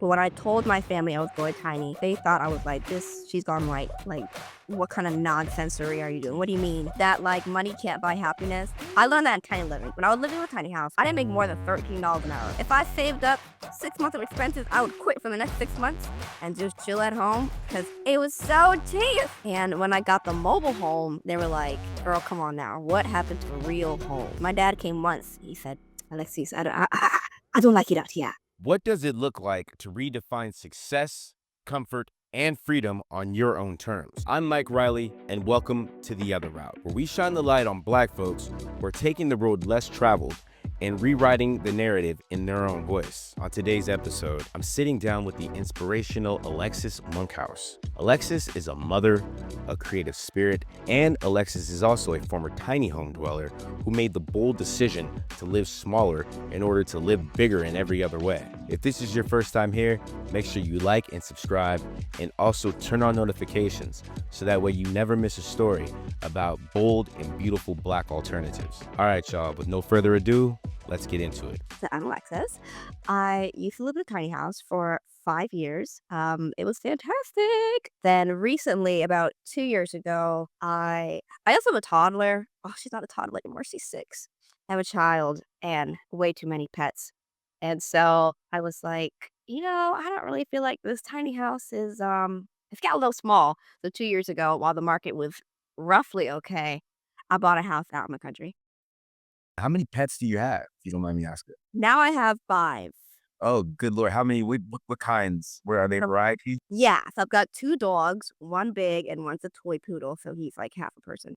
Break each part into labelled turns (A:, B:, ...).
A: But when I told my family I was going tiny, they thought I was like, she's gone right. Like, what kind of nonsensory are you doing? What do you mean? That like money can't buy happiness? I learned that in tiny living. When I was living in a tiny house, I didn't make more than $13 an hour. If I saved up 6 months of expenses, I would quit for the next 6 months and just chill at home because it was so cheap. And when I got the mobile home, they were like, girl, come on now. What happened to a real home? My dad came once. He said, Alexis, I don't like it out here.
B: What does it look like to redefine success, comfort, and freedom on your own terms? I'm Mike Riley, and welcome to The Other Route, where we shine the light on Black folks who are taking the road less traveled and rewriting the narrative in their own voice. On today's episode, I'm sitting down with the inspirational Alexis Monkhouse. Alexis is a mother, a creative spirit, and Alexis is also a former tiny home dweller who made the bold decision to live smaller in order to live bigger in every other way. If this is your first time here, make sure you like and subscribe, and also turn on notifications so that way you never miss a story about bold and beautiful Black alternatives. All right, y'all, with no further ado, let's get into it.
A: So I'm Alexis. I used to live in a tiny house for 5 years. It was fantastic. Then recently, about 2 years ago, I also have a toddler. Oh, she's not a toddler anymore. She's 6. I have a child and way too many pets. And so I was like, I don't really feel like this tiny house is it's got a little small. So 2 years ago, while the market was roughly okay, I bought a house out in the country.
B: How many pets do you have, if you don't mind me asking?
A: Now I have 5.
B: Oh, good Lord. How many, what kinds? Where are they variety?
A: Yeah, so I've got 2 dogs, 1 big and one's a toy poodle, so he's like half a person.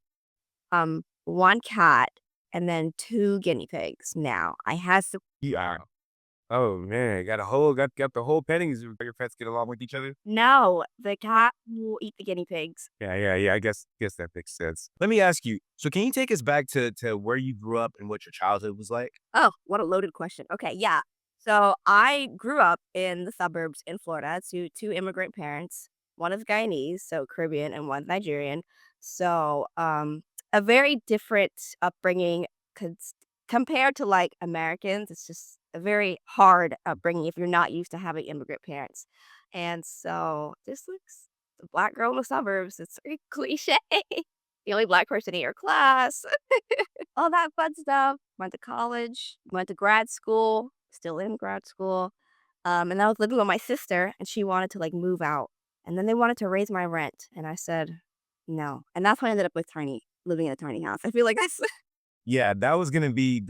A: 1 cat, and then 2 guinea pigs now. I had to
B: Yeah. Oh man, got the whole petting zoo. Your pets get along with each other.
A: No, the cat will eat the guinea pigs.
B: Yeah. I guess that makes sense. Let me ask you. So, can you take us back to where you grew up and what your childhood was like?
A: Oh, what a loaded question. Okay, yeah. So I grew up in the suburbs in Florida to 2 immigrant parents. One is Guyanese, so Caribbean, and one's Nigerian. So, a very different upbringing cons compared to, like, Americans. It's just a very hard upbringing if you're not used to having immigrant parents. And so, this looks the Black girl in the suburbs. It's very cliche. The only Black person in your class. All that fun stuff. Went to college, went to grad school, still in grad school. And I was living with my sister, and she wanted to like move out. And then they wanted to raise my rent. And I said, no. And that's how I ended up with living in a tiny house. I feel like that's,
B: Yeah, that was gonna be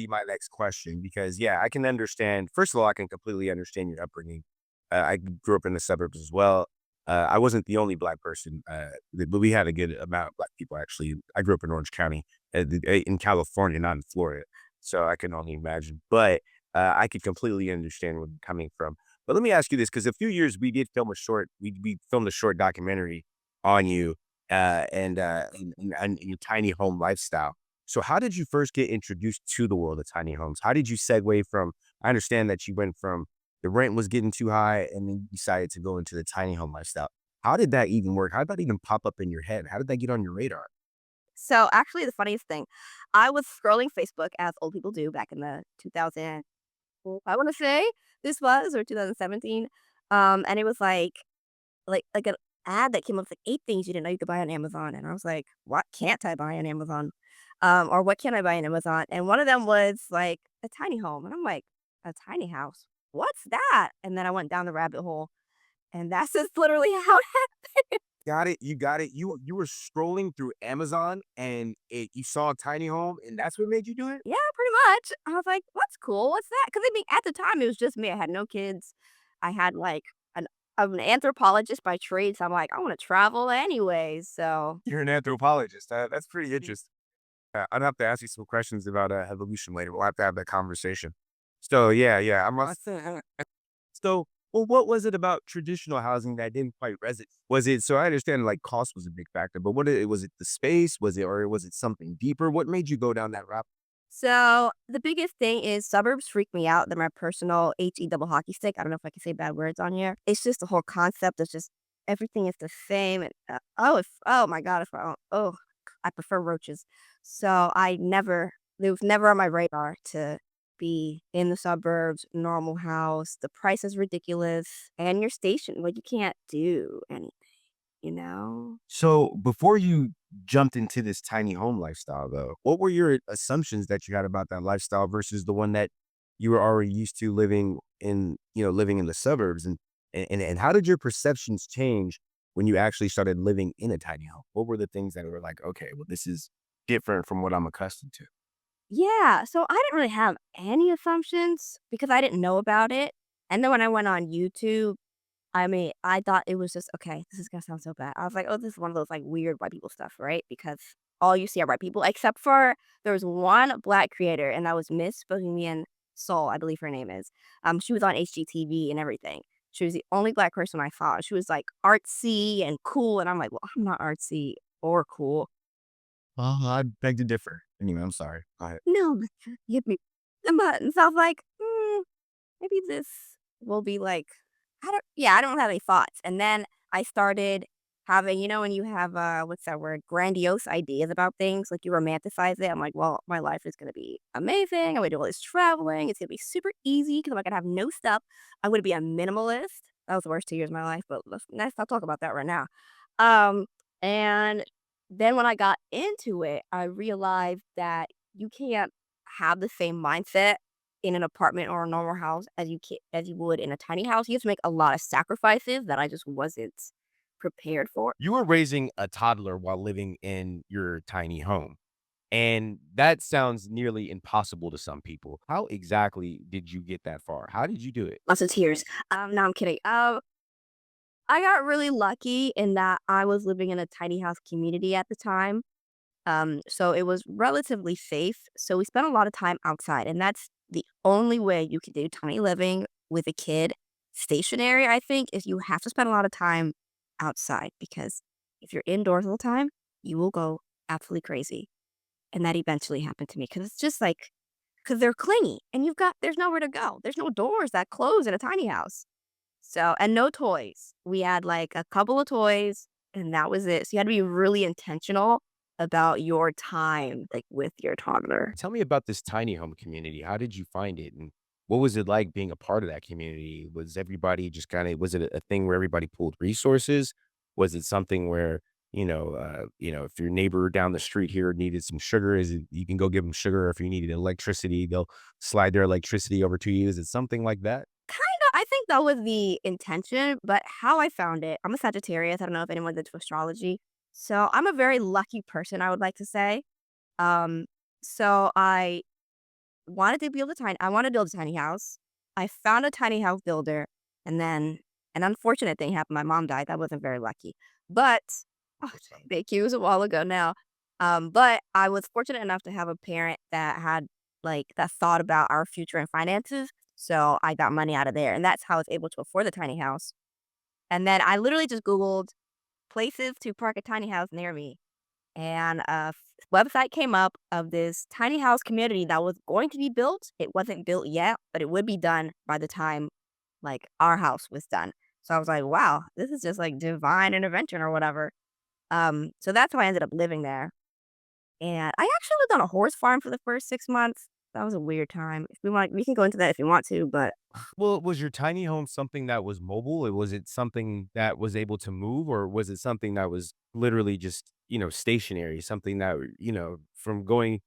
B: my next question because yeah, I can understand. First of all, I can completely understand your upbringing. I grew up in the suburbs as well. I wasn't the only Black person, but we had a good amount of Black people actually. I grew up in Orange County, in California, not in Florida, so I can only imagine. But I could completely understand where you're coming from. But let me ask you this, because a few years we did film a short, we filmed a short documentary on you and your tiny home lifestyle. So how did you first get introduced to the world of tiny homes? How did you segue from, I understand that you went from the rent was getting too high and then you decided to go into the tiny home lifestyle. How did that even work? How did that even pop up in your head? How did that get on your radar?
A: so actually the funniest thing, I was scrolling Facebook as old people do back in the 2000, I want to say this was, or 2017. And it was like an ad that came up with like 8 things you didn't know you could buy on Amazon, and I was like, "What can't I buy on Amazon?" Or what can I buy on Amazon? And one of them was like a tiny home, and I'm like, "A tiny house? What's that?" And then I went down the rabbit hole, and that's just literally how it happened.
B: Got it. You got it. You were scrolling through Amazon and you saw a tiny home and that's what made you do it?
A: Yeah, pretty much. I was like, "What's cool? What's that?" Because I mean, at the time, it was just me. I had no kids. I had like an I'm an anthropologist by trade, so I'm like, I want to travel anyways. So
B: You're an anthropologist. That's pretty interesting. I'd have to ask you some questions about evolution later. We'll have to have that conversation. So yeah. So, well, what was it about traditional housing that didn't quite resonate? Was it so? I understand like cost was a big factor, but was it the space? Was it or was it something deeper? What made you go down that route?
A: So the biggest thing is suburbs freak me out. They're my personal HE double hockey stick. I don't know if I can say bad words on here. It's just the whole concept of just everything is the same. And oh my god, if I don't, I prefer roaches. So it was never on my radar to. be in the suburbs, normal house, the price is ridiculous, and you're stationed, like, you can't do anything, you know?
B: So before you jumped into this tiny home lifestyle, though, what were your assumptions that you had about that lifestyle versus the one that you were already used to living in, living in the suburbs? And how did your perceptions change when you actually started living in a tiny home? What were the things that were like, okay, well, this is different from what I'm accustomed to?
A: Yeah, so I didn't really have any assumptions because I didn't know about it, and then when I went on YouTube, I mean, I thought it was just okay, this is gonna sound so bad. I was like, "Oh, this is one of those, like, weird white people stuff," right? Because all you see are white people, except for there was one black creator, and that was Miss Bohemian Soul, I believe her name is. She was on HGTV and everything. She was the only black person I saw. She was, like, artsy and cool, and I'm like, "Well, I'm not artsy or cool."
B: I beg to differ. Anyway, I'm sorry. Go ahead.
A: No, but give me the buttons. I was like, maybe this will be like I don't have any thoughts. And then I started having, when you have what's that word? Grandiose ideas about things, like you romanticize it. I'm like, well, my life is gonna be amazing. I'm gonna do all this traveling. It's gonna be super easy because I'm gonna have no stuff. I'm gonna be a minimalist. That was the worst 2 years of my life, but let's not talk about that right now. Um, and then when I got into it, I realized that you can't have the same mindset in an apartment or a normal house as you would in a tiny house. You have to make a lot of sacrifices that I just wasn't prepared for.
B: You were raising a toddler while living in your tiny home. And that sounds nearly impossible to some people. How exactly did you get that far? How did you do it?
A: Lots of tears. No, I'm kidding. I got really lucky in that I was living in a tiny house community at the time. So it was relatively safe. So we spent a lot of time outside, and that's the only way you can do tiny living with a kid stationary, I think, is you have to spend a lot of time outside because if you're indoors all the time, you will go absolutely crazy. And that eventually happened to me because it's just like, because they're clingy and there's nowhere to go. There's no doors that close in a tiny house. So, and no toys. We had like a couple of toys and that was it. So you had to be really intentional about your time, like with your toddler.
B: Tell me about this tiny home community. How did you find it? And what was it like being a part of that community? Was everybody just kind of, was it a thing where everybody pooled resources? Was it something where, if your neighbor down the street here needed some sugar, is it you can go give them sugar? Or if you needed electricity, they'll slide their electricity over to you. Is it something like that?
A: Kinda, I think that was the intention, but how I found it, I'm a Sagittarius. I don't know if anyone's into astrology. So I'm a very lucky person, I would like to say. Um, so I wanted to build a tiny house. I found a tiny house builder, and then an unfortunate thing happened. My mom died. That wasn't very lucky. But oh, thank you. It was a while ago now. But I was fortunate enough to have a parent that had that thought about our future and finances. So I got money out of there, and that's how I was able to afford the tiny house. And then I literally just Googled places to park a tiny house near me, and website came up of this tiny house community that was going to be built. It wasn't built yet, but it would be done by the time our house was done. So I was like, wow, this is just like divine intervention or whatever. So that's how I ended up living there. And I actually lived on a horse farm for the first 6 months. That was a weird time. If we want, we can go into that if you want to, but
B: Well, was your tiny home something that was mobile? Was it something that was able to move, or was it something that was literally just, stationary? Something that, from going,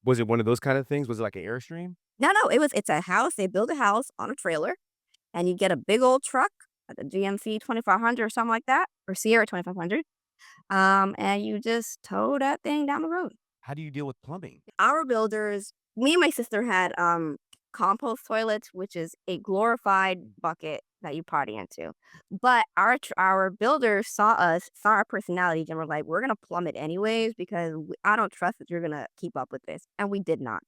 B: was it one of those kind of things? Was it like an Airstream?
A: no, it's a house. They build a house on a trailer and you get a big old truck, like a GMC 2500 or something like that, or Sierra 2500. And you just tow that thing down the road.
B: How do you deal with plumbing?
A: Our builders, me and my sister had compost toilets, which is a glorified bucket that you potty into. But our builders saw our personalities, and were like, "We're gonna plumb it anyways because I don't trust that you're gonna keep up with this," and we did not.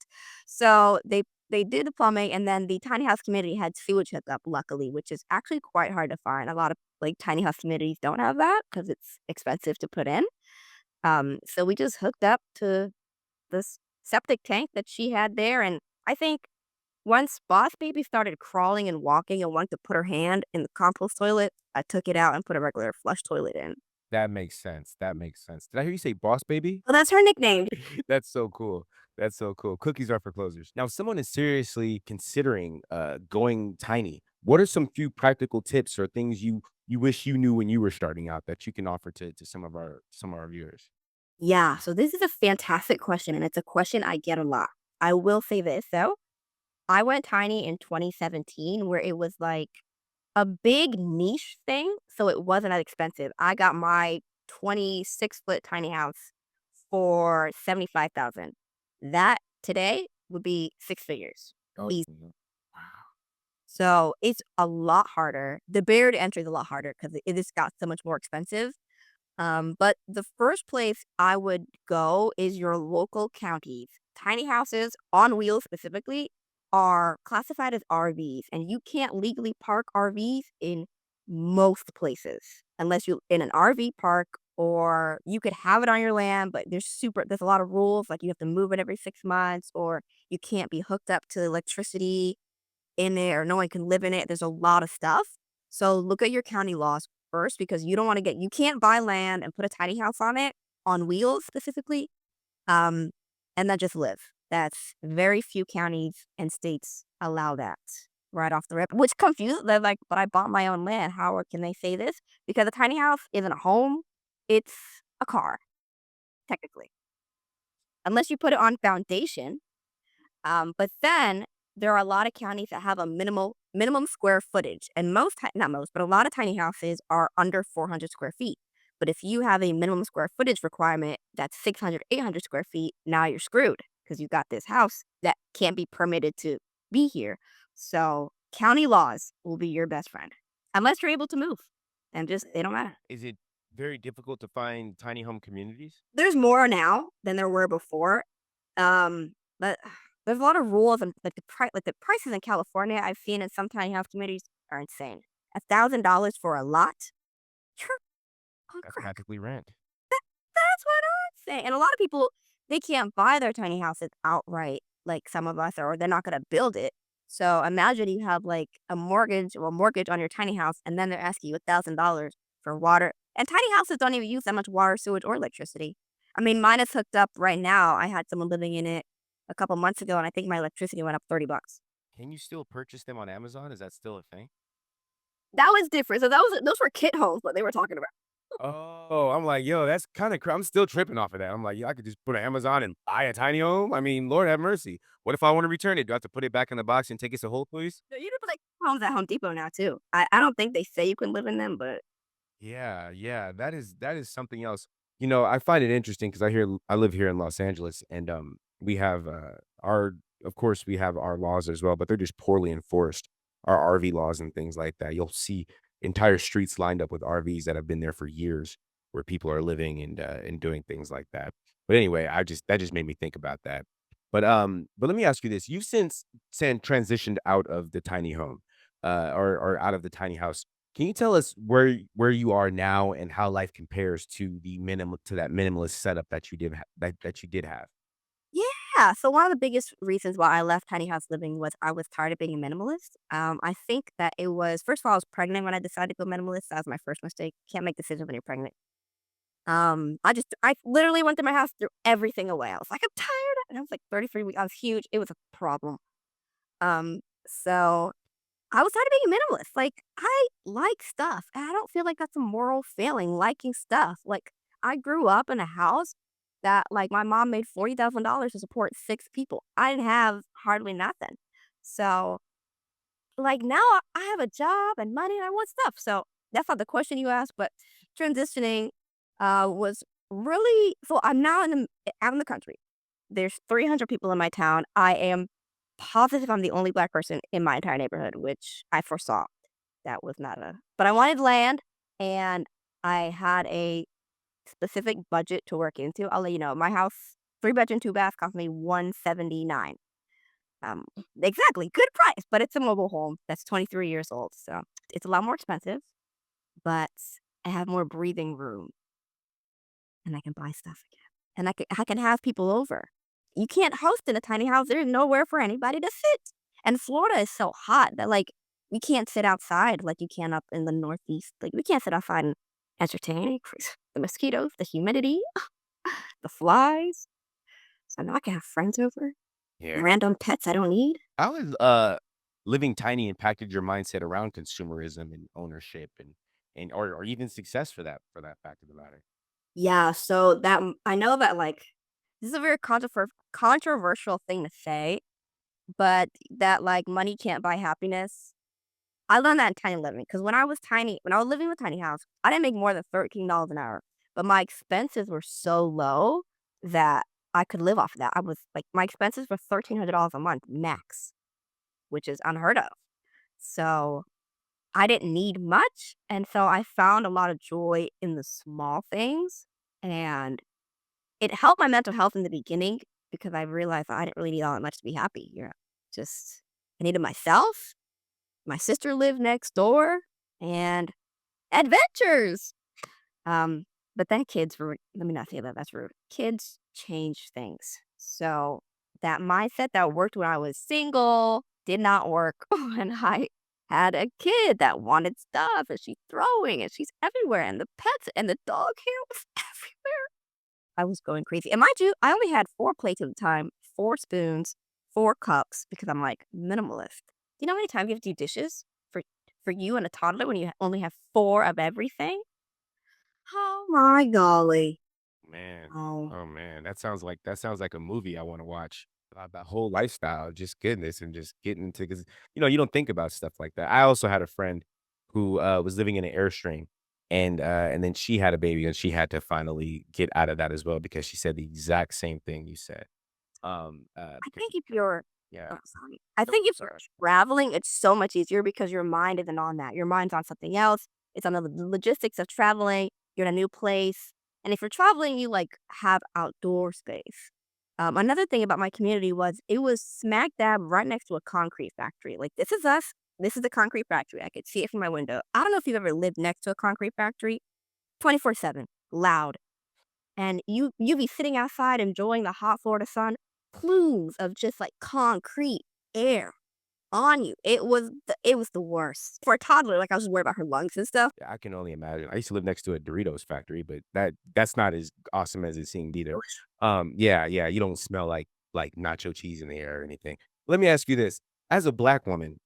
A: So they did the plumbing, and then the tiny house community had sewage hookup, luckily, which is actually quite hard to find. A lot of tiny house communities don't have that because it's expensive to put in. So we just hooked up to this septic tank that she had there, and I think once Boss Baby started crawling and walking and wanted to put her hand in the compost toilet, I took it out and put a regular flush toilet in.
B: That makes sense. That makes sense. Did I hear you say boss baby?
A: Well, that's her nickname.
B: That's so cool. That's so cool. Cookies are for closers. Now, if someone is seriously considering going tiny, what are some few practical tips or things you wish you knew when you were starting out that you can offer to some of our viewers?
A: Yeah, so this is a fantastic question, and it's a question I get a lot. I will say this though. I went tiny in 2017 where it was like a big niche thing, so it wasn't as expensive. I got my 26-foot tiny house for 75,000. That today would be six figures.
B: Oh,
A: Easy.
B: mhm.
A: So it's a lot harder. The barrier to entry is a lot harder because it just got so much more expensive. But the first place I would go is your local counties. Tiny houses on wheels specifically are classified as RVs, and you can't legally park RVs in most places unless you're in an RV park or you could have it on your land, but there's a lot of rules, like you have to move it every 6 months or you can't be hooked up to electricity in it or no one can live in it. There's a lot of stuff. So look at your county laws first because you can't buy land and put a tiny house on it on wheels specifically, um, and then just live. That's very few counties and states allow that right off the rip, which confuses. They're like, but I bought my own land. How can they say this? Because a tiny house isn't a home; it's a car, technically, unless you put it on foundation. But then there are a lot of counties that have a minimum square footage, and not most, but a lot of tiny houses are under 400 square feet. But if you have a minimum square footage requirement that's 600, 800 square feet, now you're screwed because you got this house that can't be permitted to be here. So county laws will be your best friend unless you're able to move, and just they don't matter.
B: Is it very difficult to find tiny home communities?
A: There's more now than there were before. But there's a lot of rules and like the prices in California I've seen in some tiny house communities are insane. $1,000 for a lot? You're on
B: That's
A: crack.
B: practically rent.
A: That's what I'm saying. And a lot of people they can't buy their tiny houses outright like some of us or they're not gonna build it. So imagine you have like a mortgage on your tiny house and then they're asking you $1,000 for water. And tiny houses don't even use that much water, sewage, or electricity. I mean, mine is hooked up right now. I had someone living in it a couple months ago, and I think my electricity went up $30.
B: Can you still purchase them on Amazon? Is that still a thing?
A: That was different. So those were kit homes, what they were talking about.
B: Oh, I'm like, yo, that's kind of. I'm still tripping off of that. I'm like, yo, I could just put on Amazon and buy a tiny home. I mean, Lord have mercy. What if I want to return it? Do I have to put it back in the box and take it to Whole Foods?
A: So you can put like homes at Home Depot now too. I don't think they say you can live in them, but
B: Yeah, yeah, that is something else. I find it interesting because I live here in Los Angeles, and we have our of course we have our laws as well, but they're just poorly enforced. Our RV laws and things like that. You'll see entire streets lined up with RVs that have been there for years, where people are living and doing things like that. But anyway, that just made me think about that. But let me ask you this: you've since transitioned out of the tiny home, or out of the tiny house. Can you tell us where you are now and how life compares to that minimalist setup that you did have?
A: yeah. So one of the biggest reasons why I left tiny house living was I was tired of being a minimalist. I think that it was first of all I was pregnant when I decided to go minimalist. That was my first mistake. Can't make decisions when you're pregnant. I literally went to my house, threw everything away. I was like, I'm tired, and I was like 33 weeks. I was huge. It was a problem. So I was tired of being a minimalist. Like, I like stuff, and I don't feel like that's a moral failing, liking stuff. Like, I grew up in a house that, like, my mom made $40,000 to support 6 people. I didn't have hardly nothing. So, like, now I have a job and money and I want stuff. So, that's not the question you asked, but transitioning, was really so I'm now out in the country. There's 300 people in my town. I am positive I'm the only Black person in my entire neighborhood, which I foresaw. That was not a but I wanted land, and I had a specific budget to work into. I'll let you know, my house, 3 bedroom, 2 bath, cost me 179. Um, exactly, good price, but it's a mobile home that's 23 years old, so it's a lot more expensive, but I have more breathing room, and I can buy stuff again, and I can have people over. You can't host in a tiny house, there's nowhere for anybody to sit, and Florida is so hot that, like, we can't sit outside like you can up in the Northeast, like, we can't sit outside and entertain, the mosquitoes, the humidity, the flies. So now I can have friends over,
B: Yeah.
A: random pets I don't need.
B: How has living tiny impacted your mindset around consumerism and ownership and or even success for that fact of the matter?
A: Yeah, so I know that, like, this is a very controversial thing to say, but that, like, money can't buy happiness. I learned that in tiny living because when I was living in a tiny house, I didn't make more than $13 an hour, but my expenses were so low that I could live off of that. I was like, my expenses were $1,300 a month max, which is unheard of. So I didn't need much, and so I found a lot of joy in the small things, and it helped my mental health in the beginning because I realized I didn't really need all that much to be happy, just I needed myself, my sister lived next door, and adventures. Um, but then kids were let me not say that, that's rude. Kids change things. So, that mindset that worked when I was single did not work when I had a kid that wanted stuff, and she's throwing, and she's everywhere, and the pets and the dog hair was everywhere. I was going crazy, and mind you, I only had 4 plates at the time, 4 spoons, 4 cups, because I'm, like, minimalist. Do you know how many times you have to do dishes for you and a toddler when you only have 4 of everything? Oh my golly.
B: Man,
A: Oh,
B: oh man, that sounds like a movie I want to watch. That whole lifestyle, just goodness, and just getting into because you don't think about stuff like that. I also had a friend who was living in an airstream, and then she had a baby, and she had to finally get out of that as well because she said the exact same thing you said.
A: I
B: Because
A: think if you're
B: yeah,
A: oh, sorry. I
B: nope,
A: think if you're
B: sorry.
A: traveling, it's so much easier because your mind isn't on that. Your mind's on something else. It's on the logistics of traveling. You're in a new place. And if you're traveling, you like have outdoor space. Another thing about my community was it was smack dab right next to a concrete factory. Like this is us. This is the concrete factory. I could see it from my window. I don't know if you've ever lived next to a concrete factory. 24/7, loud. And you be sitting outside enjoying the hot Florida sun, plumes of just, like, concrete air on you. It was the worst. For a toddler, like, I was just worried about her lungs and stuff.
B: Yeah, I can only imagine. I used to live next to a Doritos factory, but that's not as awesome as it seemed either. Yeah, yeah, you don't smell like nacho cheese in the air or anything. Let me ask you this: as a black woman,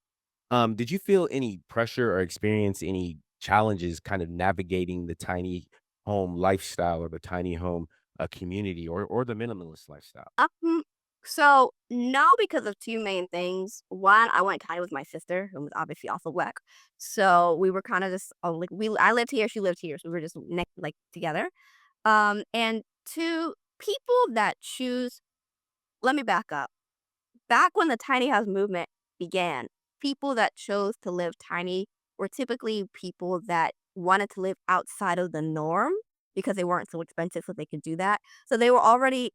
B: did you feel any pressure or experience any challenges kind of navigating the tiny home lifestyle or the tiny home community or the minimalist lifestyle?
A: Um, so, no, because of 2 main things. One, I went kinda with my sister, who was obviously also Black. So, we were kinda just, like, I lived here, she lived here, so we were just like, together. And 2, people that choose let me back up. Back when the tiny house movement began, people that chose to live tiny were typically people that wanted to live outside of the norm because they weren't so expensive so they could do that. So they were already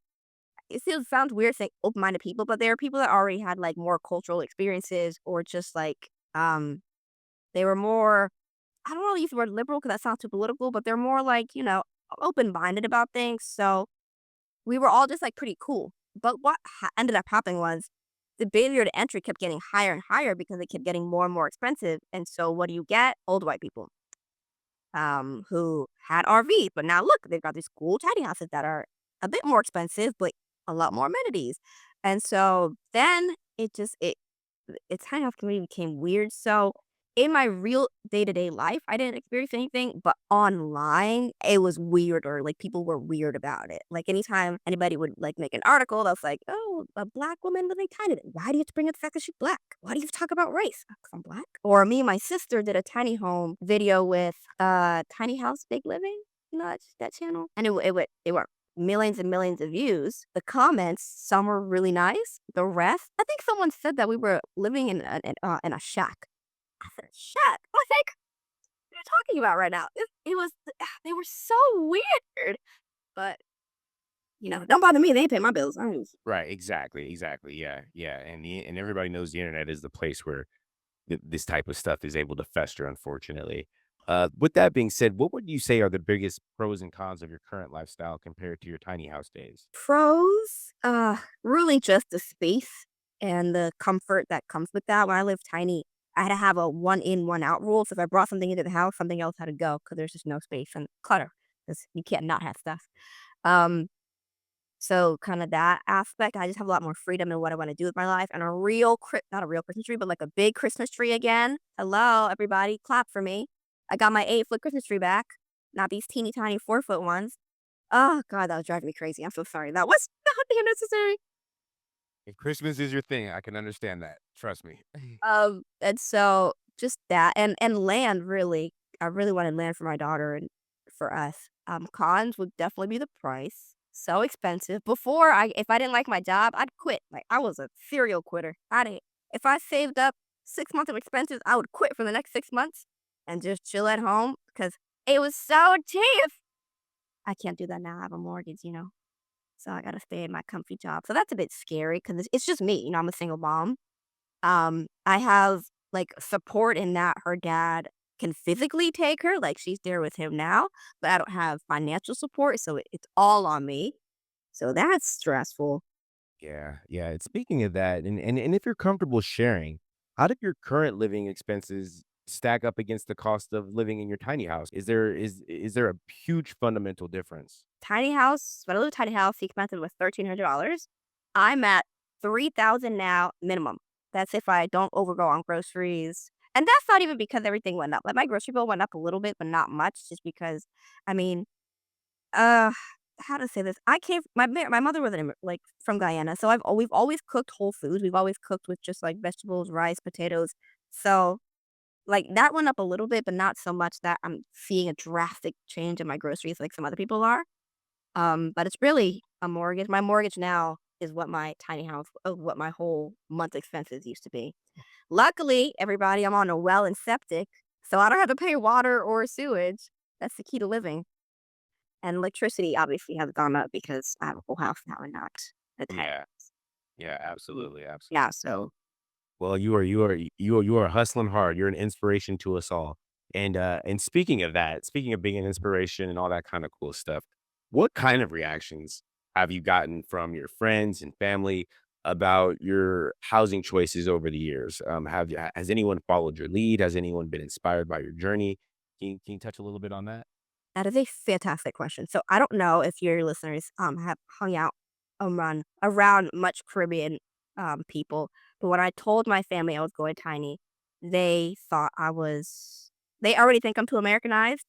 A: it still sounds weird saying open-minded people, but they were people that already had like more cultural experiences or just like they were more I don't want to use the word liberal because that sounds too political, but they're more like, open-minded about things. So we were all just, like, pretty cool, but what ended up happening was the barrier to entry kept getting higher and higher because it kept getting more and more expensive, and so what do you get? Old white people, who had RVs, but now look, they've got these cool tiny houses that are a bit more expensive, but a lot more amenities, and so then it's kind of community became weird. So in my real day-to-day life, I didn't experience anything, but online, it was weirder. Like people were weird about it. Like anytime anybody would like make an article that's like, "Oh, a black woman living tiny. Why do you have to bring up the fact that she's black? Why do you have to talk about race? Because I'm black." Or me and my sister did a tiny home video with Tiny House Big Living. That channel, and it were millions and millions of views. The comments, some were really nice. The rest, I think someone said that we were living in a shack. I said, "Shack?" I was like, "What are you talking about right now?" It was they were so weird, but, don't bother me, they pay my bills. I don't
B: Right, exactly, exactly. Yeah, yeah, and everybody knows the internet is the place where this type of stuff is able to fester, unfortunately. With that being said, what would you say are the biggest pros and cons of your current lifestyle compared to your tiny house days?
A: Pros, really just the space and the comfort that comes with that. When I lived tiny, I had to have a one in, one out rule. So if I brought something into the house, something else had to go because there's just no space and clutter because you can't not have stuff. Um, So kind of that aspect, I just have a lot more freedom in what I want to do with my life, and a real, not a real Christmas tree, but like a big Christmas tree again. Hello, everybody, clap for me. I got my 8-foot Christmas tree back, not these teeny tiny 4-foot ones. Oh God, that was driving me crazy. I'm so sorry. That was not unnecessary.
B: If Christmas is your thing, I can understand that. Trust me.
A: And so just that and land really. I really wanted land for my daughter and for us. Cons would definitely be the price. So expensive. Before if I didn't like my job, I'd quit. Like I was a serial quitter. If I saved up 6 months of expenses, I would quit for the next 6 months and just chill at home because it was so cheap. I can't do that now. I have a mortgage. So I gotta stay in my comfy job. So that's a bit scary because it's just me. I'm a single mom. I have, like, support in that her dad can physically take her, like, she's there with him now, but I don't have financial support, so it's all on me. So that's stressful.
B: Yeah, yeah. And speaking of that, and if you're comfortable sharing, how do your current living expenses stack up against the cost of living in your tiny house? Is there a huge fundamental difference?
A: Tiny house when I live in a tiny house, the expensive was $1,300. I'm at 3,000 now minimum. That's if I don't overgo on groceries, and that's not even because everything went up. Like, my grocery bill went up a little bit, but not much just because I mean, Uh, how to say this? My mother was like from Guyana, so we've always cooked whole foods. We've always cooked with just like vegetables, rice, potatoes. So like that went up a little bit, but not so much that I'm seeing a drastic change in my groceries like some other people are. But it's really a mortgage. My mortgage now is what my tiny house, what my whole month expenses used to be. Luckily, everybody, I'm on a well and septic, so I don't have to pay water or sewage. That's the key to living. And electricity obviously has gone up because I have a whole house now and not a tiny
B: Yeah,
A: house.
B: yeah, absolutely,
A: Yeah,
B: absolutely.
A: so
B: Well, you are hustling hard. You're an inspiration to us all. And speaking of that, speaking of being an inspiration and all that kind of cool stuff, what kind of reactions have you gotten from your friends and family about your housing choices over the years? Has anyone followed your lead? Has anyone been inspired by your journey? Can you touch a little bit on that?
A: that is a fantastic question. So I don't know if your listeners have hung out around much Caribbean people, but when I told my family I was going tiny, they thought they already think I'm too Americanized.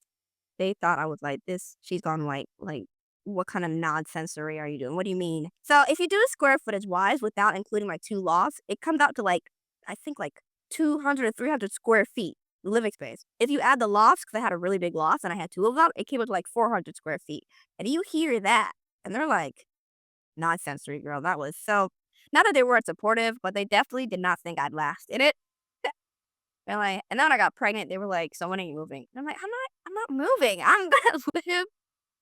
A: They thought I was like, "This she's gone white." Like, "What kind of nonsensory are you doing? What do you mean?" So, if you do square footage wise without including my 2 lofts, it comes out to, like, I think, like, 200 or 300 square feet, living space. If you add the lofts, because I had a really big loft and I had 2 of them, it came up to, like, 400 square feet. And you hear that, and they're like, "Nonsensory, girl." That was so not that they weren't supportive, but they definitely did not think I'd last in it. And then when I got pregnant, they were like, "So when are you moving?" And I'm like, I'm not moving. I'm gonna live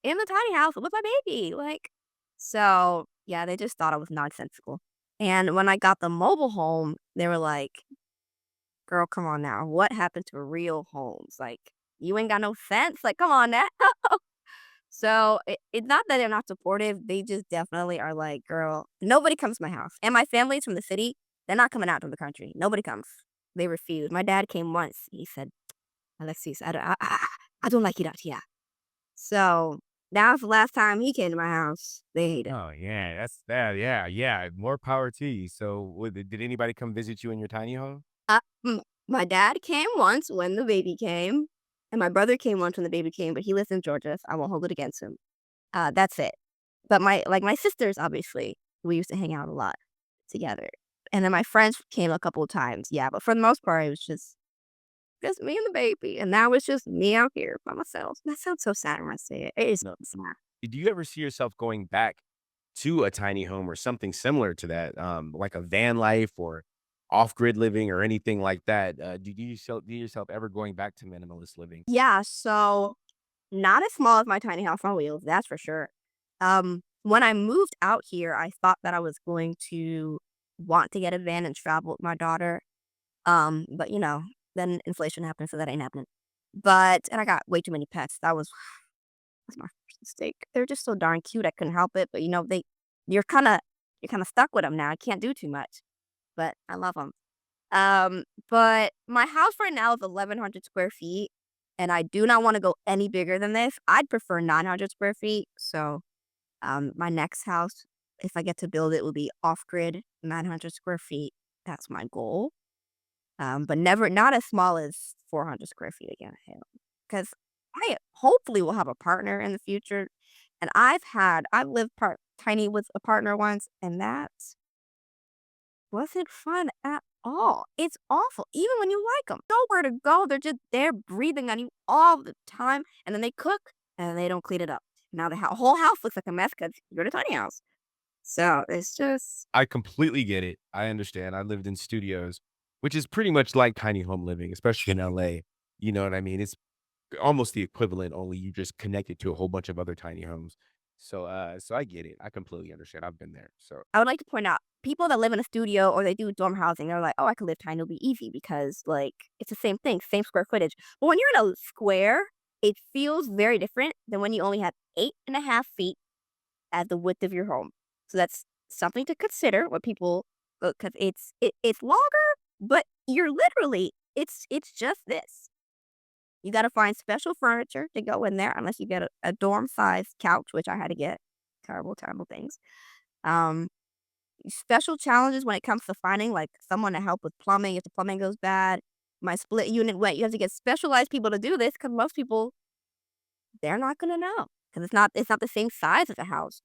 A: in the tiny house with my baby." Like, so yeah, they just thought I was nonsensical. And when I got the mobile home, they were like, "Girl, come on now. What happened to real homes? Like, you ain't got no sense. Like, come on now." So it's not that they're not supportive. They just definitely are like, "Girl, nobody comes to my house." And my family's from the city. They're not coming out to the country. Nobody comes. They refuse. My dad came once. He said, "Alexis, I don't like it out here." So that was the last time he came to my house. They hate it.
B: Oh yeah, that's that. Yeah, yeah. More power to you. So, did anybody come visit you in your tiny home?
A: Uh, my dad came once when the baby came, and my brother came once when the baby came, but he lives in Georgia, so I won't hold it against him. That's it. But my sisters, obviously, we used to hang out a lot together. And then my friends came a couple of times, yeah, but for the most part, it was just me and the baby, and now it's just me out here by myself. That sounds so sad when I say it. It is
B: No.
A: sad.
B: Do you ever see yourself going back to a tiny home or something similar to that, like a van life or off-grid living or anything like that? Do you yourself ever going back to minimalist living?
A: Yeah, so not as small as my tiny house on wheels, that's for sure. When I moved out here, I thought that I was going to want to get a van and travel with my daughter. But then inflation happened, so that ain't happening. And I got way too many pets. That's my first mistake. They're just so darn cute. I couldn't help it. But you're kind of you're kind of stuck with them now. I can't do too much, but I love them. But my house right now is 1,100 square feet, and I do not want to go any bigger than this. I'd prefer 900 square feet. So My next house, if I get to build it, will be off grid, 900 square feet. That's my goal. But never not as small as 400 square feet again, because I hopefully will have a partner in the future. And I've lived tiny with a partner once, and that wasn't fun at all. It's awful, even when you like them. Nowhere to go. They're just there breathing on you all the time, and then they cook and they don't clean it up. Now the whole house looks like a mess because you're in a tiny house. So it's just
B: I completely get it. I understand. I lived in studios, which is pretty much like tiny home living, especially in LA. You know what I mean? It's almost the equivalent, only you just connected to a whole bunch of other tiny homes. So I get it. I completely understand. I've been there. So
A: I would like to point out, people that live in a studio or they do dorm housing, they're like, "Oh, I could live tiny, it'll be easy," because, like, it's the same thing, same square footage. But when you're in a square, it feels very different than when you only have 8.5 feet as the width of your home. So that's something to consider when people, because it's longer, but you're literally it's just this. You gotta find special furniture to go in there unless you get a dorm-sized couch, which I had to get. Terrible, terrible things. Um Special challenges when it comes to finding, like, someone to help with plumbing if the plumbing goes bad. My split unit went, you have to get specialized people to do this because most people, they're not gonna know because it's not the same size as a house.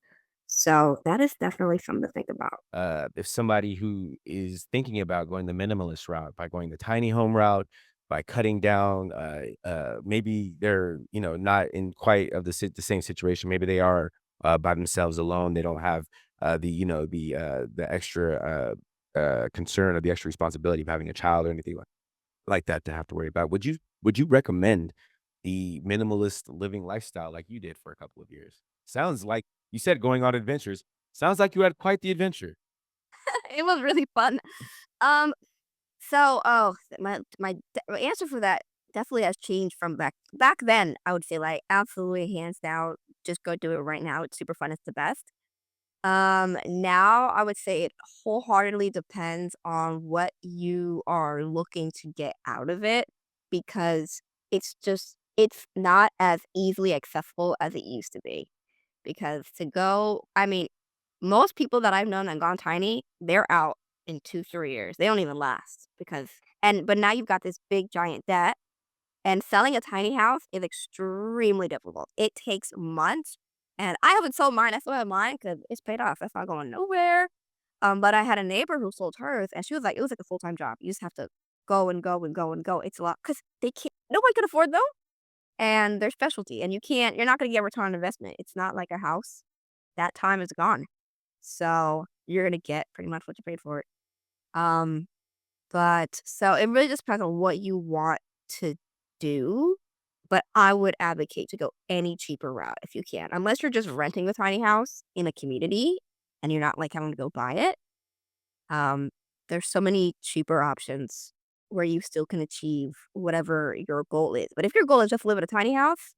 A: So, that is definitely something to think about.
B: if somebody who is thinking about going the minimalist route, by going the tiny home route, by cutting down, maybe they're, not in quite of the same situation. Maybe they are by themselves alone. They don't have the extra concern or the extra responsibility of having a child or anything like that to have to worry about. Would you recommend the minimalist living lifestyle like you did for a couple of years? Sounds like you said going on adventures. Sounds like you had quite the adventure.
A: It was really fun. Um, so, my answer for that definitely has changed from back then, I would say, like, absolutely hands down, just go do it right now, it's super fun, it's the best. Now I would say it wholeheartedly depends on what you are looking to get out of it because it's not as easily accessible as it used to be. Because I mean, most people that I've known that gone tiny, they're out in 2, 3 years. They don't even last but now you've got this big giant debt and selling a tiny house is extremely difficult. It takes months, and I haven't sold mine. I still have mine because it's paid off. That's not going nowhere. But I had a neighbor who sold hers, and she was like, it was like a full-time job. You just have to go and go and go and go. It's a lot because they can't. Nobody can afford them, and their specialty. And you're not going to get return on investment. It's not like a house. That time is gone, so you're gonna get pretty much what you paid for it. Um, but so it really just depends on what you want to do, but I would advocate to go any cheaper route if you can, unless you're just renting a tiny house in a community and you're not, like, having to go buy it. Um, there's so many cheaper options where you still can achieve whatever your goal is. But if your goal is just live in a tiny house,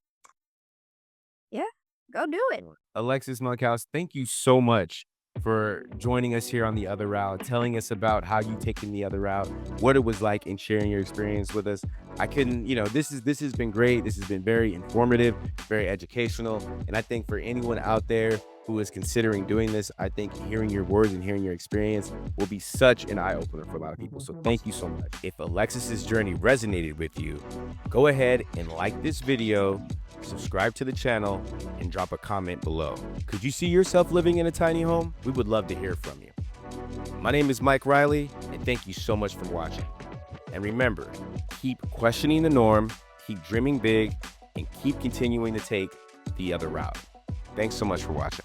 A: yeah, go do it.
B: Alexis Monkhouse, thank you so much for joining us here on the other route, telling us about how you taken the other route, what it was like, and sharing your experience with us. I couldn't, this has been great. This has been very informative, very educational, and I think for anyone out there who is considering doing this, I think hearing your words and hearing your experience will be such an eye opener for a lot of people. So thank you so much. If Alexis's journey resonated with you, go ahead and like this video, subscribe to the channel, and drop a comment below. Could you see yourself living in a tiny home? We would love to hear from you. My name is Mike Riley, and thank you so much for watching. And remember, keep questioning the norm, keep dreaming big, and keep continuing to take the other route. Thanks so much for watching.